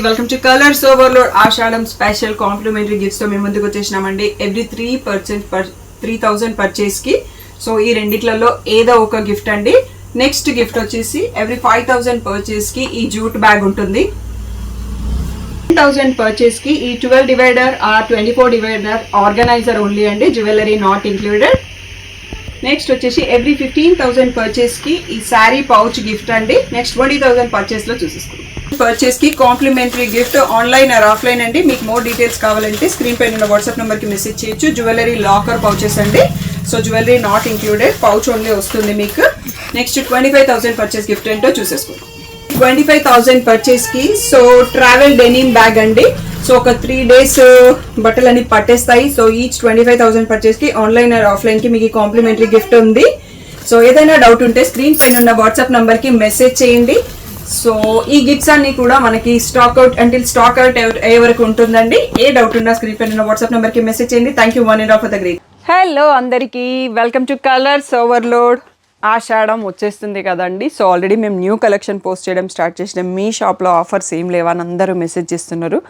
Welcome to colours overload Ashadham special complimentary gifts తో మేము ముందుకు వచ్చేసినామండి. ఎవ్రీ 3,000 పర్చేస్ కి సో ఈ రెండిట్లలో ఏదో ఒక గిఫ్ట్ అండి. నెక్స్ట్ గిఫ్ట్ వచ్చేసి ఎవ్రీ 5,000 పర్చేస్ కి ఈ జూట్ బ్యాగ్ ఉంటుంది. 10,000 పర్చేస్ కి ఈ 12 divider or 24 divider organizer only అండి, జ్యువెలరీ నాట్ ఇంక్లూడెడ్. నెక్స్ట్ వచ్చేసి ఎవ్రీ 15,000 పర్చేస్ కి ఈ శారీ పౌచ్ గిఫ్ట్ అండి. నెక్స్ట్ 20,000 పర్చేస్ లో చూసేసుకుంటాం. పర్చేస్ కి complimentary gift online or offline అండి. మీకు మోర్ డీటెయిల్స్ కావాలంటే స్క్రీన్ పైన ఉన్న వాట్సాప్ నెంబర్ కి మెసేజ్ చేయొచ్చు. జ్యువెలరీ లాకర్ పౌచెస్ అండి. So jewellery not included, pouch only వస్తుంది మీకు. నెక్స్ట్ 25,000 పర్చేస్ గిఫ్ట్ ఏంటో చూసేసుకుంటాం. 25,000 పర్చేస్ కి సో ట్రావెల్ డెనిమ్ బ్యాగ్ అండి. సో ఒక 3 days బట్టలన్నీ పట్టేస్తాయి. సో ఈచ్ 25,000 పర్చేస్ కి ఆన్లైన్ ఆర్ ఆఫ్లైన్ కి మీకు కాంప్లిమెంటరీ గిఫ్ట్ ఉంది. సో ఏదైనా డౌట్ ఉంటే స్క్రీన్ పైన ఉన్న వాట్సాప్ నంబర్ కి మెసేజ్ చేయండి. సో ఈ గిఫ్ట్స్ అన్ని కూడా మనకి స్టాక్ అవుట్ అయ్యే వరకు ఉంటుందండి. ఏ డౌట్ ఉన్నా స్క్రీన్ పైన ఉన్న వాట్సాప్ నంబర్ కి మెసేజ్ చేయండి. Thank you one and all for the great. Hello అందరికీ, వెల్కమ్ టు కలర్స్ ఓవర్లోడ్. ఆషాఢం వచ్చేస్తుంది కదండి. సో ఆల్రెడీ మేము న్యూ కలెక్షన్ పోస్ట్ చేయడం స్టార్ట్ చేసినాం. మీ షాప్లో ఆఫర్స్ ఏం లేవా అని అందరూ మెసేజ్ చేస్తున్నారు.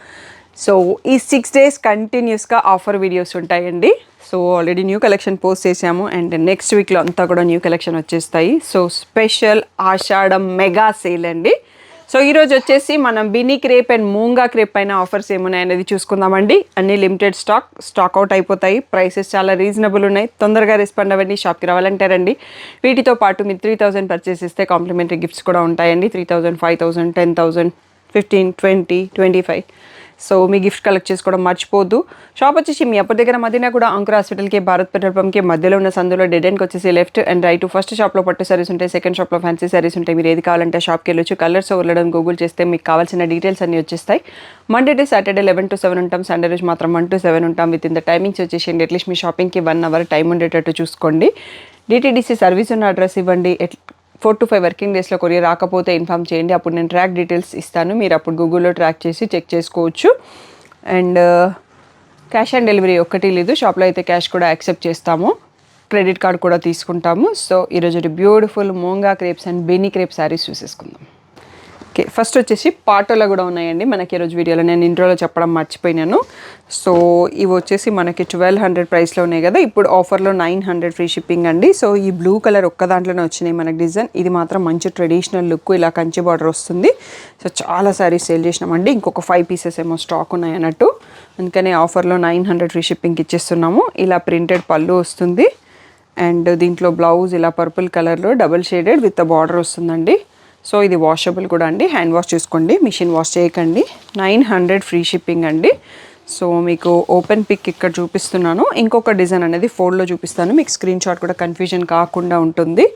సో ఈ 6 days కంటిన్యూస్గా ఆఫర్ వీడియోస్ ఉంటాయండి. So already knew collection post చేసాము అండ్ నెక్స్ట్ వీక్లో అంతా కూడా న్యూ కలెక్షన్ వచ్చేస్తాయి. సో స్పెషల్ ఆషాఢం మెగా సేల్ అండి. సో ఈరోజు వచ్చేసి మనం బినీ క్రేప్ అండ్ మూంగా క్రేప్ పైన ఆఫర్స్ ఏమున్నాయి అనేది చూసుకుందామండి. అన్ని లిమిటెడ్ స్టాక్ అవుట్ అయిపోతాయి. ప్రైసెస్ చాలా రీజనబుల్ ఉన్నాయి. తొందరగా రెస్పాండ్ అవ్వండి. షాప్కి రావాలంటే రండి. వీటితో పాటు మీరు 3,000 పర్చేస్ ఇస్తే కాంప్లిమెంటరీ గిఫ్ట్స్ కూడా ఉంటాయండి. 3,000, 5,000, 10,000, 15, 20, 25. సో మీ గిఫ్ట్ కలెక్ట్ చేసుకోవడం మర్చిపోద్దు. షాప్ వచ్చేసి మీ అప్పటి దగ్గర మధ్యన కూడా అంకుర్ హాస్పిటల్కి, భారత్ పెట్రోల్ పంప్కి మధ్యలో ఉన్న సందులో డెడ్ ఎండ్కి వచ్చేసి లెఫ్ట్ అండ్ రైట్. ఫస్ట్ షాప్లో పట్టు సారీస్ ఉంటాయి, సెకండ్ షాప్లో ఫ్యాన్సీ సారీస్ ఉంటాయి. మీరు ఏది కావాలంటే షాప్కి వెళ్ళొచ్చు. కలర్స్ ఓవర్లోడ్ గూగుల్ చేస్తే మీకు కావాల్సిన డీటెయిల్స్ అన్నీ వచ్చేస్తాయి. మండే టు సాటర్డే 11 to 7 ఉంటాం. సండే రోజు మాత్రం 1 to 7 ఉంటాం. విత్ ఇన్ ద టైమింగ్స్ వచ్చేసి అట్లీస్ట్ మీ షాపింగ్కి 1 hour టైం ఉండేటట్టు చూసుకోండి. డిటీడీసీ సర్వీస్ ఉన్న అడ్రస్ ఇవ్వండి. 4 to 5 వర్కింగ్ డేస్లో కొరియర్ రాకపోతే ఇన్ఫామ్ చేయండి. అప్పుడు నేను ట్రాక్ డీటెయిల్స్ ఇస్తాను. మీరు అప్పుడు గూగుల్లో ట్రాక్ చేసి చెక్ చేసుకోవచ్చు. అండ్ క్యాష్ ఆన్ డెలివరీ ఒక్కటి లేదు. షాప్లో అయితే క్యాష్ కూడా యాక్సెప్ట్ చేస్తాము. క్రెడిట్ కార్డ్ కూడా తీసుకుంటాము. సో ఈరోజు beautiful moonga crepes and Binny crepe saris చూసేసుకుందాం. ఓకే, ఫస్ట్ వచ్చేసి పాటోలో కూడా ఉన్నాయండి మనకి ఈరోజు వీడియోలో. నేను ఇంట్రోలో చెప్పడం మర్చిపోయినాను. సో ఇవి వచ్చేసి మనకి 1,200 ప్రైస్లో ఉన్నాయి కదా. ఇప్పుడు ఆఫర్లో 900 ఫ్రీ షిప్పింగ్ అండి. సో ఈ బ్లూ కలర్ ఒక్క దాంట్లోనే వచ్చినాయి మనకి డిజైన్. ఇది మాత్రం మంచి ట్రెడిషనల్ లుక్, ఇలా కంచి బార్డర్ వస్తుంది. సో చాలా శారీస్ సేల్ చేసినామండి. ఇంకొక 5 pieces ఏమో స్టాక్ ఉన్నాయి అన్నట్టు. అందుకని ఆఫర్లో 900 ఫ్రీ షిప్పింగ్కి ఇచ్చేస్తున్నాము. ఇలా ప్రింటెడ్ పళ్ళు వస్తుంది అండ్ దీంట్లో బ్లౌజ్ ఇలా పర్పుల్ కలర్లో డబుల్ షేడెడ్ విత్ బార్డర్ వస్తుందండి. సో ఇది వాషబుల్ కూడా అండి. హ్యాండ్ వాష్ చేసుకోండి, మిషన్ వాష్ చేయకండి. 900 ఫ్రీ షిప్పింగ్ అండి. సో మీకు ఓపెన్ పిక్ ఇక్కడ చూపిస్తున్నాను. ఇంకొక డిజైన్ అనేది ఫోల్డ్లో చూపిస్తాను. మీకు స్క్రీన్ షాట్ కూడా కన్ఫ్యూజన్ కాకుండా ఉంటుంది.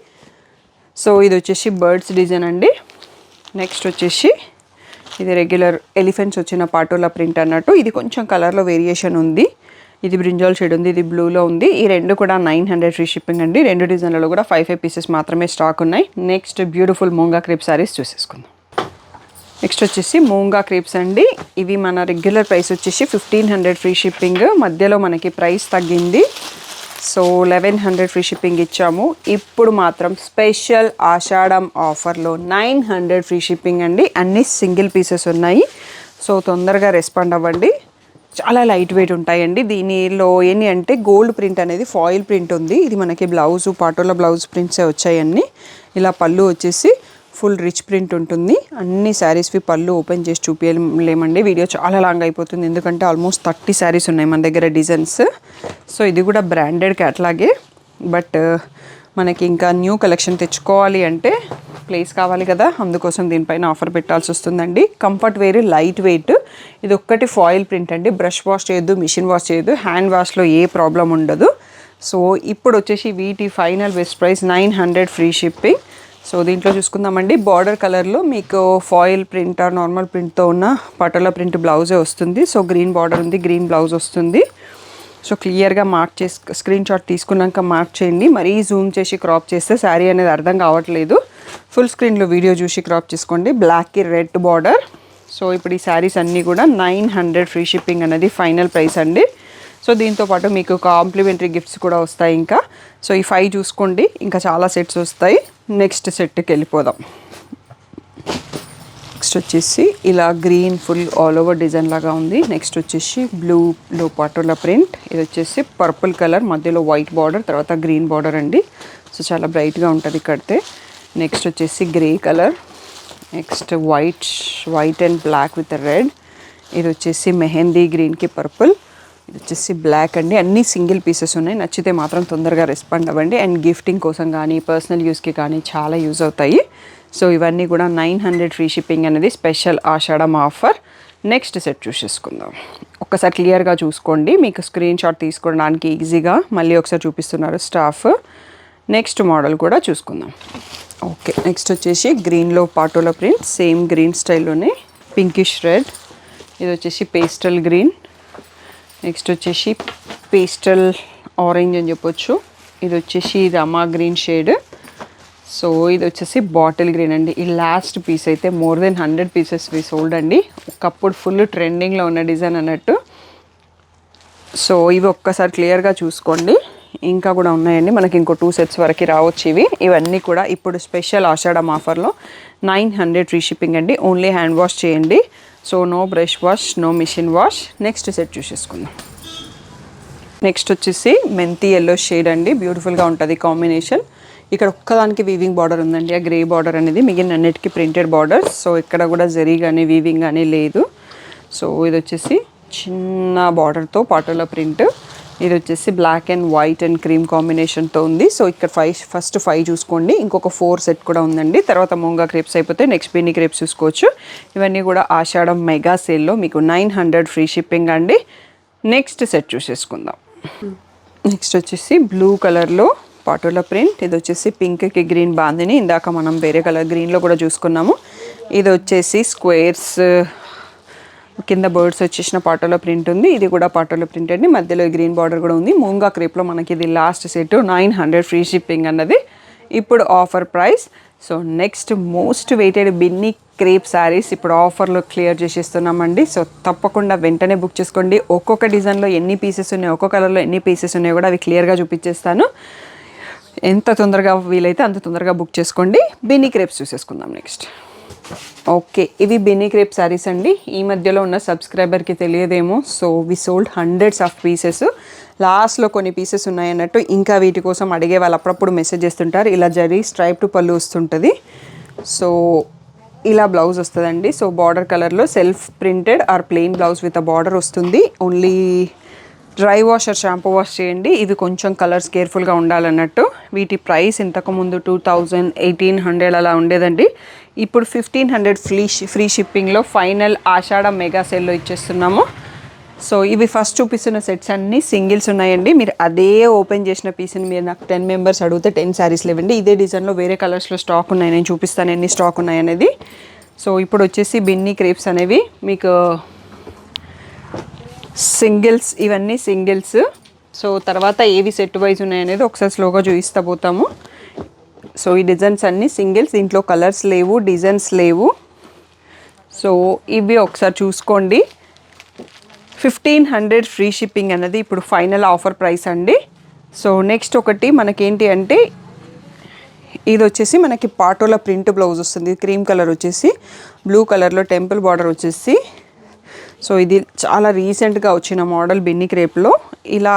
సో ఇది వచ్చేసి బర్డ్స్ డిజైన్ అండి. నెక్స్ట్ వచ్చేసి ఇది రెగ్యులర్ ఎలిఫెంట్స్ వచ్చిన పాటోలా ప్రింట్ అన్నట్టు. ఇది కొంచెం కలర్లో వేరియేషన్ ఉంది. ఇది బ్రింజాల్ షేడ్ ఉంది, ఇది బ్లూలో ఉంది. ఈ రెండు కూడా 900 ఫ్రీ షిప్పింగ్ అండి. రెండు డిజైన్లలో కూడా 5 pieces మాత్రమే స్టాక్ ఉన్నాయి. Next beautiful మూంగా crepe saris చూసేసుకుందాం. Next వచ్చేసి మూంగా క్రేప్స్ అండి. ఇవి మన రెగ్యులర్ ప్రైస్ వచ్చేసి 1,500 ఫ్రీ షిప్పింగ్. మధ్యలో మనకి ప్రైస్ తగ్గింది. సో 1,100 ఫ్రీ షిప్పింగ్ ఇచ్చాము. ఇప్పుడు మాత్రం స్పెషల్ ఆషాఢం ఆఫర్లో 900 ఫ్రీ షిప్పింగ్ అండి. అన్ని సింగిల్ పీసెస్ ఉన్నాయి. సో తొందరగా రెస్పాండ్ అవ్వండి. చాలా లైట్ వెయిట్ ఉంటాయండి. దీనిలో ఏంటి అంటే గోల్డ్ ప్రింట్ అనేది ఫాయిల్ ప్రింట్ ఉంది. ఇది మనకి బ్లౌజు పాటోలో బ్లౌజ్ ప్రింట్సే వచ్చాయన్నీ. ఇలా పళ్ళు వచ్చేసి ఫుల్ రిచ్ ప్రింట్ ఉంటుంది. అన్ని శారీస్వి పళ్ళు ఓపెన్ చేసి చూపించలేమండి, వీడియో చాలా లాంగ్ అయిపోతుంది. ఎందుకంటే ఆల్మోస్ట్ 30 శారీస్ ఉన్నాయి మన దగ్గర డిజైన్స్. సో ఇది కూడా బ్రాండెడ్ క్యాటలాగే. బట్ మనకి ఇంకా న్యూ కలెక్షన్ తెచ్చుకోవాలి అంటే ప్లేస్ కావాలి కదా, అందుకోసం దీనిపైన ఆఫర్ పెట్టాల్సి వస్తుందండి. Comfort wear, light weight. ఇది ఒక్కటి ఫాయిల్ ప్రింట్ అండి. బ్రష్ వాష్ చేయొద్దు, మిషన్ వాష్ చేయొద్దు, హ్యాండ్ వాష్లో ఏ ప్రాబ్లం ఉండదు. సో ఇప్పుడు వచ్చేసి వీటి final best price 900 free shipping. So దీంట్లో చూసుకుందామండి. బార్డర్ కలర్లో మీకు ఫాయిల్ ప్రింట్ ఆర్ నార్మల్ ప్రింట్తో ఉన్న పటోలా ప్రింట్ బ్లౌజే వస్తుంది. సో గ్రీన్ బార్డర్ ఉంది, గ్రీన్ బ్లౌజ్ వస్తుంది. సో క్లియర్గా మార్క్ చేసి స్క్రీన్ షాట్ తీసుకున్నాక మార్క్ చేయండి. మరీ జూమ్ చేసి క్రాప్ చేస్తే శారీ అనేది అర్థం కావట్లేదు. ఫుల్ స్క్రీన్లో వీడియో చూసి క్రాప్ చేసుకోండి. బ్లాక్కి రెడ్ బార్డర్. సో ఇప్పుడు ఈ శారీస్ అన్నీ కూడా 900 ఫ్రీ షిప్పింగ్ అనేది ఫైనల్ ప్రైస్ అండి. సో దీంతో పాటు మీకు కాంప్లిమెంటరీ గిఫ్ట్స్ కూడా వస్తాయి ఇంకా. సో ఈ 5 చూసుకోండి, ఇంకా చాలా సెట్స్ వస్తాయి. నెక్స్ట్ సెట్కి వెళ్ళిపోదాం. నెక్స్ట్ నెక్స్ట్ వచ్చేసి ఇలా green full all over design లాగా ఉంది. నెక్స్ట్ వచ్చేసి బ్లూలో పటోలా ప్రింట్. ఇది వచ్చేసి పర్పుల్ కలర్, మధ్యలో వైట్ బార్డర్, తర్వాత గ్రీన్ బార్డర్ అండి. సో చాలా బ్రైట్గా ఉంటుంది కడితే. నెక్స్ట్ వచ్చేసి grey colour, next white and black with red. ఇది వచ్చేసి మెహందీ గ్రీన్కి పర్పుల్. ఇది వచ్చేసి బ్లాక్ అండి. అన్నీ సింగిల్ పీసెస్ ఉన్నాయి. నచ్చితే మాత్రం తొందరగా రెస్పాండ్ అవ్వండి. అండ్ గిఫ్టింగ్ కోసం కానీ పర్సనల్ యూస్కి కానీ చాలా యూజ్ అవుతాయి. సో ఇవన్నీ కూడా 900 ఫ్రీ షిప్పింగ్ అనేది special Ashadham offer. Next set చూసేసుకుందాం. ఒక్కసారి క్లియర్గా చూసుకోండి, మీకు స్క్రీన్ షాట్ తీసుకోవడానికి ఈజీగా. మళ్ళీ ఒకసారి చూపిస్తున్నారు స్టాఫ్. నెక్స్ట్ మోడల్ కూడా చూసుకుందాం. ఓకే, నెక్స్ట్ వచ్చేసి గ్రీన్లో పటోలా ప్రింట్, సేమ్ గ్రీన్ స్టైల్లోనే పింకిష్ రెడ్. ఇది వచ్చేసి పేస్టల్ గ్రీన్. నెక్స్ట్ వచ్చేసి పేస్టల్ ఆరెంజ్ అని చెప్పొచ్చు. ఇది వచ్చేసి రమా గ్రీన్ షేడ్. సో ఇది వచ్చేసి బాటిల్ గ్రీన్ అండి. ఈ లాస్ట్ పీస్ అయితే మోర్ దెన్ 100 పీసెస్ సోల్డ్ అండి. ఒకప్పుడు ఫుల్ ట్రెండింగ్లో ఉన్న డిజైన్ అన్నట్టు. సో ఇవి ఒక్కసారి క్లియర్గా చూసుకోండి. ఇంకా కూడా ఉన్నాయండి, మనకి ఇంకో 2 సెట్స్ వరకు రావచ్చు ఇవి. ఇవన్నీ కూడా ఇప్పుడు స్పెషల్ ఆషాఢం ఆఫర్లో 900 ఫ్రీ షిప్పింగ్ అండి. ఓన్లీ హ్యాండ్ వాష్ చేయండి. So no brush wash, no machine wash. Next set చూసేసుకుందాం. నెక్స్ట్ వచ్చేసి మెంతి ఎల్లో షేడ్ అండి. బ్యూటిఫుల్గా ఉంటుంది కాంబినేషన్. ఇక్కడ ఒక్కదానికి వీవింగ్ బార్డర్ ఉందండి, ఆ గ్రే బార్డర్ అనేది. మిగిలిన అన్నిటికీ ప్రింటెడ్ బార్డర్స్. సో ఇక్కడ కూడా జరీ కానీ వీవింగ్ కానీ లేదు. సో ఇది వచ్చేసి చిన్న బార్డర్తో పటోలా ప్రింట్. ఇది వచ్చేసి black and white and cream కాంబినేషన్తో ఉంది. సో ఇక్కడ ఫస్ట్ 5 చూసుకోండి. ఇంకొక 4 సెట్ కూడా ఉందండి. తర్వాత మూంగా క్రేప్స్ అయిపోతే నెక్స్ట్ బిన్నీ క్రేప్స్ చూసుకోవచ్చు. ఇవన్నీ కూడా ఆషాఢం మెగా సేల్లో మీకు 900 ఫ్రీ షిప్పింగ్ అండి. నెక్స్ట్ సెట్ చూసేసుకుందాం. నెక్స్ట్ వచ్చేసి బ్లూ కలర్లో పటోలా ప్రింట్. ఇది వచ్చేసి పింక్కి గ్రీన్ బాందిని. ఇందాక మనం వేరే కలర్ గ్రీన్లో కూడా చూసుకున్నాము. ఇది వచ్చేసి స్క్వేర్స్ కింద బర్డ్స్ వచ్చేసిన పటోలా ప్రింట్ ఉంది. ఇది కూడా పటోలా ప్రింట్ అండి. మధ్యలో గ్రీన్ బార్డర్ కూడా ఉంది. మూంగా క్రేప్లో మనకి ఇది లాస్ట్ సెట్ 900 ఫ్రీ షిప్పింగ్ అన్నది ఇప్పుడు offer price. So next most weighted Binny crepe saris ఇప్పుడు ఆఫర్లో క్లియర్ చేసేస్తున్నామండి. సో తప్పకుండా వెంటనే బుక్ చేసుకోండి. ఒక్కొక్క డిజైన్లో ఎన్ని పీసెస్ ఉన్నాయో, ఒక్కొక్క కలర్లో ఎన్ని పీసెస్ ఉన్నాయో కూడా అవి క్లియర్గా చూపించేస్తాను. ఎంత తొందరగా వీలైతే అంత తొందరగా బుక్ చేసుకోండి. బిన్నీ క్రేప్స్ చూసేసుకుందాం నెక్స్ట్. ఓకే, ఇవి బిన్నీ క్రేప్ శారీస్ అండి. ఈ మధ్యలో ఉన్న సబ్స్క్రైబర్కి తెలియదేమో. So we sold hundreds of pieces. లాస్ట్లో కొన్ని పీసెస్ ఉన్నాయన్నట్టు. ఇంకా వీటి కోసం అడిగే వాళ్ళు అప్పుడప్పుడు మెసేజ్ చేస్తుంటారు. ఇలా జరీ స్ట్రైప్ పళ్ళు వస్తుంటుంది. సో ఇలా బ్లౌజ్ వస్తుందండి. సో బార్డర్ కలర్లో self printed or plain blouse with a border వస్తుంది. Only dry wash or shampoo wash చేయండి. ఇవి కొంచెం కలర్స్ కేర్ఫుల్గా ఉండాలన్నట్టు. వీటి ప్రైస్ ఇంతకుముందు 2000, 1800 అలా ఉండేదండి. ఇప్పుడు 1500 ఫ్రీ షిప్పింగ్లో ఫైనల్ ఆషాఢం మెగా సేల్లో ఇచ్చేస్తున్నాము. సో ఇవి ఫస్ట్ చూపిస్తున్న సెట్స్ అన్నీ సింగిల్స్ ఉన్నాయండి. మీరు అదే ఓపెన్ చేసిన పీస్ని మీరు నాకు 10 మెంబర్స్ అడిగితే 10 శారీస్లు ఇవ్వండి. ఇదే డిజైన్లో వేరే కలర్స్లో స్టాక్ ఉన్నాయి, నేను చూపిస్తాను ఎన్ని స్టాక్ ఉన్నాయి అనేది. సో ఇప్పుడు వచ్చేసి బిన్నీ క్రేప్స్ అనేవి మీకు సింగిల్స్, ఇవన్నీ సింగిల్స్. సో తర్వాత ఏవి సెట్ వైజ్ ఉన్నాయనేది ఒకసారి స్లోగా చూపిస్తా పోతాము. సో ఈ డిజైన్స్ అన్నీ సింగిల్స్, దీంట్లో కలర్స్ లేవు, డిజైన్స్ లేవు. సో ఇవి ఒకసారి చూసుకోండి. 1500 ఫ్రీ షిప్పింగ్ అనేది ఇప్పుడు ఫైనల్ ఆఫర్ ప్రైస్ అండి. సో నెక్స్ట్ ఒకటి మనకేంటి అంటే ఇది వచ్చేసి మనకి పటోలా ప్రింట్ బ్లౌజ్ వస్తుంది. క్రీమ్ కలర్ వచ్చేసి బ్లూ కలర్లో టెంపుల్ బార్డర్ వచ్చేసి. సో ఇది చాలా రీసెంట్గా వచ్చిన మోడల్ బిన్నీ క్రేప్లో. ఇలా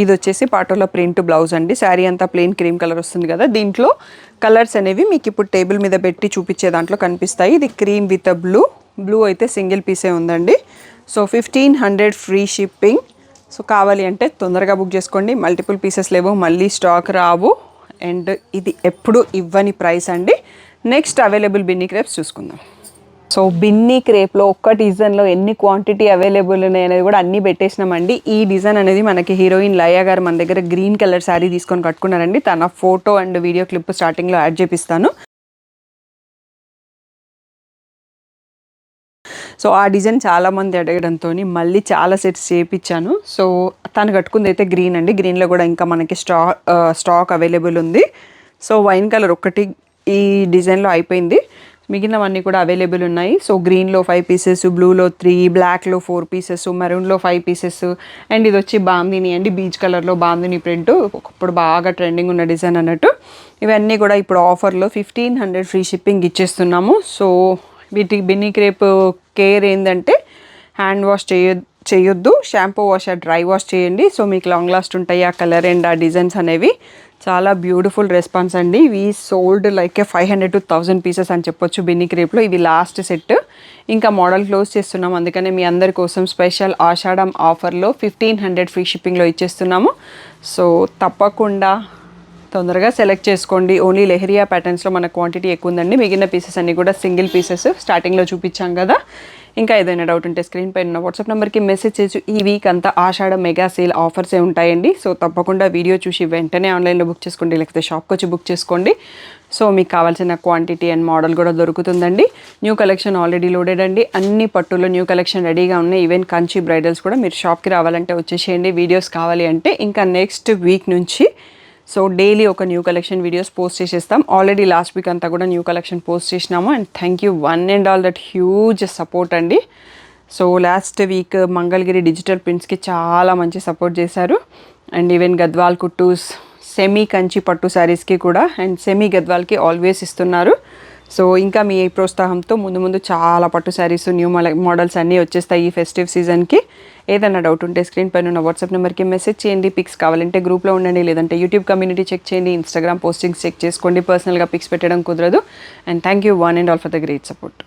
ఇది వచ్చేసి పటోలా ప్రింట్ బ్లౌజ్ అండి. శారీ అంతా ప్లెయిన్ క్రీమ్ కలర్ వస్తుంది కదా. దీంట్లో కలర్స్ అనేవి మీకు ఇప్పుడు టేబుల్ మీద పెట్టి చూపించే దాంట్లో కనిపిస్తాయి. ఇది క్రీమ్ విత్ బ్లూ అయితే సింగిల్ పీసే ఉందండి. So 1500 free shipping. సో కావాలి అంటే తొందరగా బుక్ చేసుకోండి. మల్టిపుల్ పీసెస్ లేవు, మళ్ళీ స్టాక్ రావు. అండ్ ఇది ఎప్పుడు ఇవ్వని ప్రైస్ అండి. నెక్స్ట్ అవైలబుల్ బిన్నీ క్రేప్స్ చూసుకుందాం. సో బిన్నీ క్రేప్లో ఒక్క డిజైన్లో ఎన్ని క్వాంటిటీ అవైలబుల్ ఉన్నాయి అనేది కూడా అన్నీ పెట్టేసినామండి. ఈ డిజైన్ అనేది మనకి హీరోయిన్ లయ గారు మన దగ్గర గ్రీన్ కలర్ శారీ తీసుకొని కట్టుకున్నారండి. తన ఫోటో అండ్ వీడియో క్లిప్ స్టార్టింగ్లో యాడ్ చేపిస్తాను. సో ఆ డిజైన్ చాలామంది అడగడంతో మళ్ళీ చాలా సెట్స్ చేయించాను. సో తను కట్టుకుంది అయితే గ్రీన్ అండి. గ్రీన్లో కూడా ఇంకా మనకి స్టాక్ అవైలబుల్ ఉంది. సో వైన్ కలర్ ఒక్కటి ఈ డిజైన్లో అయిపోయింది. మిగిలినవన్నీ కూడా అవైలబుల్ ఉన్నాయి. సో గ్రీన్లో 5 పీసెస్, బ్లూలో 3, బ్లాక్లో 4 పీసెస్, మెరూన్లో 5 పీసెస్, అండ్ ఇది వచ్చి బాందిని అండి, బీచ్ కలర్లో బాందిని ప్రింట్, ఒకప్పుడు బాగా ట్రెండింగ్ ఉన్న డిజైన్ అన్నట్టు. ఇవన్నీ కూడా ఇప్పుడు ఆఫర్లో 1500 ఫ్రీ షిప్పింగ్ ఇచ్చేస్తున్నాము. సో వీటికి బిన్నీ క్రేప్ కేర్ ఏంటంటే హ్యాండ్ వాష్ చేయొద్దు, షాంపూ వాష్ డ్రై వాష్ చేయండి. సో మీకు లాంగ్ లాస్ట్ ఉంటాయి ఆ కలర్ అండ్ ఆ డిజైన్స్ అనేవి. చాలా బ్యూటిఫుల్ రెస్పాన్స్ అండి. ఇవి సోల్డ్ లైక్ 500 to 1000 పీసెస్ అని చెప్పొచ్చు బిన్నీ క్రేప్లో. ఇవి లాస్ట్ సెట్, ఇంకా మోడల్ క్లోజ్ చేస్తున్నాం. అందుకనే మీ అందరి కోసం స్పెషల్ ఆషాఢం ఆఫర్లో 1500 ఫ్రీ షిప్పింగ్లో ఇచ్చేస్తున్నాము. సో తప్పకుండా తొందరగా సెలెక్ట్ చేసుకోండి. ఓన్లీ లెహరియా ప్యాటర్న్స్లో మన క్వాంటిటీ ఎక్కువ ఉందండి. మిగిలిన పీసెస్ అన్నీ కూడా సింగిల్ పీసెస్ స్టార్టింగ్లో చూపించాం కదా. ఇంకా ఏదైనా డౌట్ ఉంటే స్క్రీన్ పైన ఉన్న వాట్సాప్ నెంబర్కి మెసేజ్ చేసి ఈ వీక్ అంతా ఆషాఢ మెగా సేల్ ఆఫర్సే ఉంటాయండి. సో తప్పకుండా వీడియో చూసి వెంటనే ఆన్లైన్లో బుక్ చేసుకోండి, లేకపోతే షాప్కి వచ్చి బుక్ చేసుకోండి. సో మీకు కావాల్సిన క్వాంటిటీ అండ్ మోడల్ కూడా దొరుకుతుందండి. న్యూ కలెక్షన్ ఆల్రెడీ లోడెడ్ అండి. అన్ని పట్టులో న్యూ కలెక్షన్ రెడీగా ఉన్నాయి. ఈవెన్ కంచి బ్రైడల్స్ కూడా మీరు షాప్కి రావాలంటే వచ్చేసేయండి. వీడియోస్ కావాలి అంటే ఇంకా నెక్స్ట్ వీక్ నుంచి సో డైలీ ఒక న్యూ కలెక్షన్ వీడియోస్ పోస్ట్ చేసేస్తాం. ఆల్రెడీ లాస్ట్ వీక్ అంతా కూడా న్యూ కలెక్షన్ పోస్ట్ చేసినాము. And thank you one and all that huge support అండి. So last week Mangalagiri digital ప్రింట్స్కి చాలా మంచి సపోర్ట్ చేశారు. అండ్ ఈవెన్ గద్వాల్ కుట్టూస్, సెమీ కంచి పట్టు శారీస్కి కూడా అండ్ సెమీ గద్వాల్కి ఆల్వేస్ ఇస్తున్నారు. సో ఇంకా మీ ప్రోత్సాహంతో ముందు ముందు చాలా పట్టు శారీస్ న్యూ మోడల్స్ అన్నీ వచ్చేస్తాయి ఈ ఫెస్టివ్ సీజన్కి. ఏదైనా డౌట్ ఉంటే స్క్రీన్ పైన ఉన్న వాట్సాప్ నెంబర్కి మెసేజ్ చేయండి. పిక్స్ కావాలంటే గ్రూప్లో ఉండండి, లేదంటే యూట్యూబ్ కమ్యూనిటీ చెక్ చేయండి, ఇన్స్టాగ్రామ్ పోస్టింగ్స్ చెక్ చేసుకోండి. పర్సనల్గా పిక్స్ పెట్టడం కుదరదు. And thank you one and all for the great support.